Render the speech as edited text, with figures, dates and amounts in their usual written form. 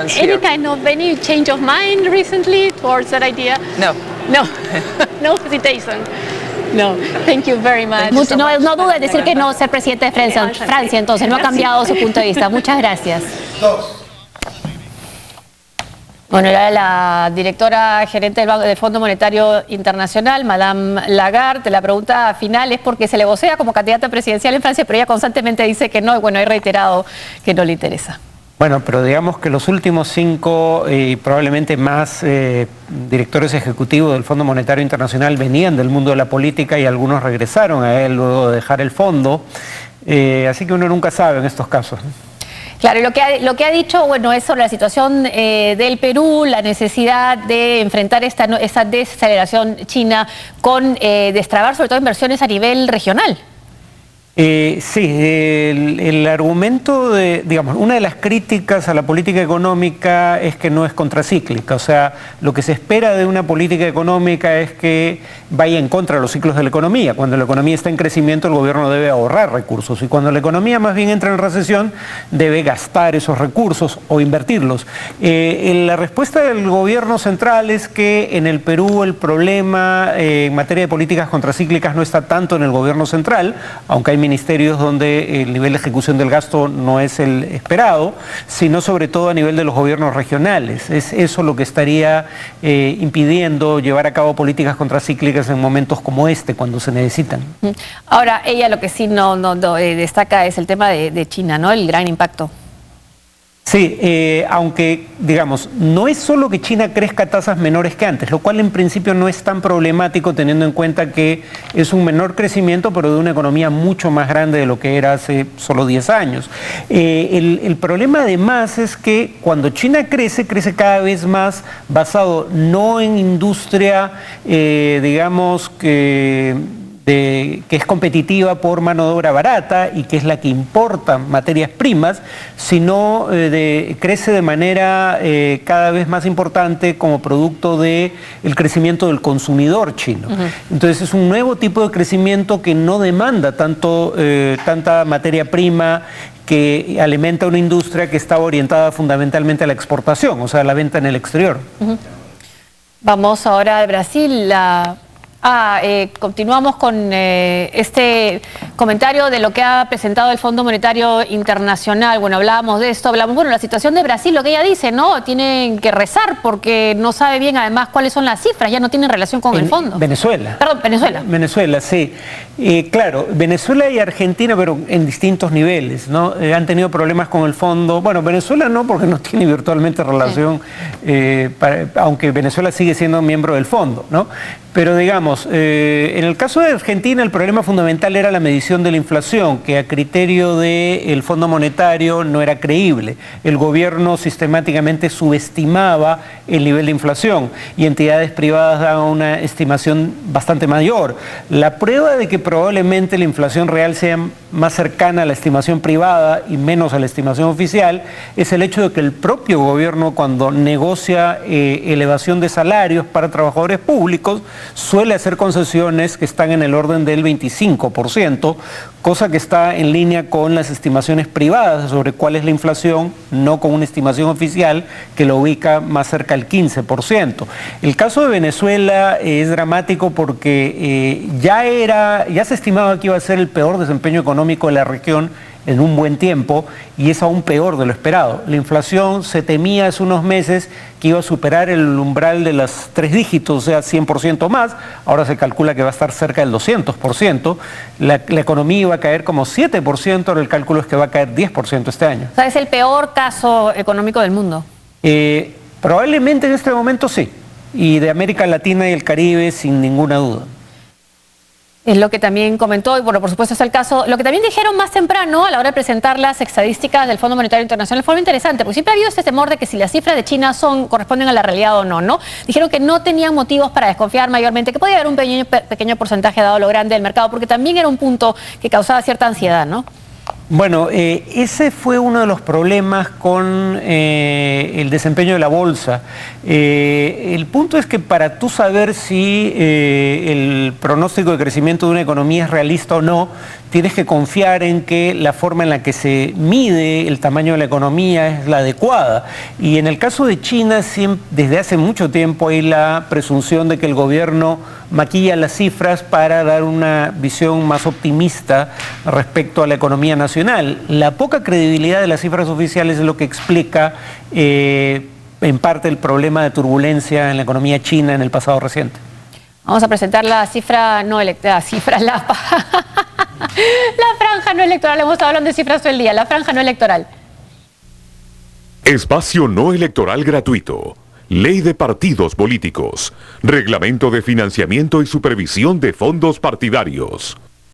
difference here. Any change of mind recently towards that idea? No. No, no hesitation. No, thank you very much. No duda en decir que no ser presidente de Francia, entonces no ha cambiado su punto de vista. Muchas gracias. Bueno, era la directora gerente del Fondo Monetario Internacional, Madame Lagarde. La pregunta final es porque se le vocea como candidata presidencial en Francia, pero ella constantemente dice que no, y bueno, ha reiterado que no le interesa. Bueno, pero digamos que los últimos 5 y probablemente más directores ejecutivos del Fondo Monetario Internacional venían del mundo de la política y algunos regresaron a él luego de dejar el fondo. Así que uno nunca sabe en estos casos. Claro, y lo que ha dicho, bueno, es sobre la situación del Perú, la necesidad de enfrentar esta desaceleración china con destrabar sobre todo inversiones a nivel regional. Sí, el argumento digamos, una de las críticas a la política económica es que no es contracíclica, o sea, lo que se espera de una política económica es que vaya en contra de los ciclos de la economía. Cuando la economía está en crecimiento, el gobierno debe ahorrar recursos, y cuando la economía más bien entra en recesión, debe gastar esos recursos o invertirlos. La respuesta del gobierno central es que en el Perú el problema en materia de políticas contracíclicas no está tanto en el gobierno central, aunque hay ministerios donde el nivel de ejecución del gasto no es el esperado, sino sobre todo a nivel de los gobiernos regionales. Es eso lo que estaría impidiendo llevar a cabo políticas contracíclicas en momentos como este, cuando se necesitan. Ahora, ella lo que sí no destaca es el tema de China, ¿no? El gran impacto. Sí, aunque, digamos, no es solo que China crezca a tasas menores que antes, lo cual en principio no es tan problemático teniendo en cuenta que es un menor crecimiento, pero de una economía mucho más grande de lo que era hace solo 10 años. El problema además es que cuando China crece cada vez más basado no en industria, digamos, que es competitiva por mano de obra barata y que es la que importa materias primas, sino crece de manera cada vez más importante como producto del crecimiento del consumidor chino. Entonces es un nuevo tipo de crecimiento que no demanda tanta materia prima, que alimenta una industria que está orientada fundamentalmente a la exportación, o sea, a la venta en el exterior. Vamos ahora a Brasil. Continuamos con este comentario de lo que ha presentado el Fondo Monetario Internacional. Bueno, hablábamos de esto, bueno, la situación de Brasil, lo que ella dice, ¿no? Tienen que rezar porque no sabe bien además cuáles son las cifras, ya no tienen relación con el fondo. Venezuela. Perdón, Venezuela. Venezuela, sí. Claro, Venezuela y Argentina, pero en distintos niveles, ¿no? Han tenido problemas con el fondo. Bueno, Venezuela no, porque no tiene virtualmente relación, aunque Venezuela sigue siendo miembro del fondo, ¿no? Pero digamos, en el caso de Argentina el problema fundamental era la medición de la inflación, que a criterio del Fondo Monetario no era creíble. El gobierno sistemáticamente subestimaba el nivel de inflación y entidades privadas daban una estimación bastante mayor. La prueba de que probablemente la inflación real sea más cercana a la estimación privada y menos a la estimación oficial es el hecho de que el propio gobierno, cuando negocia elevación de salarios para trabajadores públicos, suele hacer concesiones que están en el orden del 25%, cosa que está en línea con las estimaciones privadas sobre cuál es la inflación, no con una estimación oficial que lo ubica más cerca del 15%. El caso de Venezuela es dramático porque ya se estimaba que iba a ser el peor desempeño económico de la región en un buen tiempo, y es aún peor de lo esperado. La inflación se temía hace unos meses que iba a superar el umbral de los 3 dígitos, o sea, 100% más. Ahora se calcula que va a estar cerca del 200%. La economía iba a caer como 7%, ahora el cálculo es que va a caer 10% este año. O sea, es el peor caso económico del mundo. Probablemente en este momento sí, y de América Latina y el Caribe sin ninguna duda. Es lo que también comentó, y bueno, por supuesto es el caso, lo que también dijeron más temprano a la hora de presentar las estadísticas del Fondo Monetario Internacional fue muy interesante, porque siempre ha habido este temor de que si las cifras de China corresponden a la realidad o no, ¿no? Dijeron que no tenían motivos para desconfiar mayormente, que podía haber un pequeño porcentaje dado lo grande del mercado, porque también era un punto que causaba cierta ansiedad, ¿no? Bueno, ese fue uno de los problemas con el desempeño de la bolsa. El punto es que para tú saber si el pronóstico de crecimiento de una economía es realista o no, tienes que confiar en que la forma en la que se mide el tamaño de la economía es la adecuada. Y en el caso de China, desde hace mucho tiempo hay la presunción de que el gobierno maquilla las cifras para dar una visión más optimista respecto a la economía nacional. La poca credibilidad de las cifras oficiales es lo que explica en parte el problema de turbulencia en la economía china en el pasado reciente. Vamos a presentar la cifra no electoral, la franja no electoral. Hemos estado hablando de cifras todo el día, la franja no electoral. Espacio no electoral gratuito. Ley de partidos políticos. Reglamento de financiamiento y supervisión de fondos partidarios.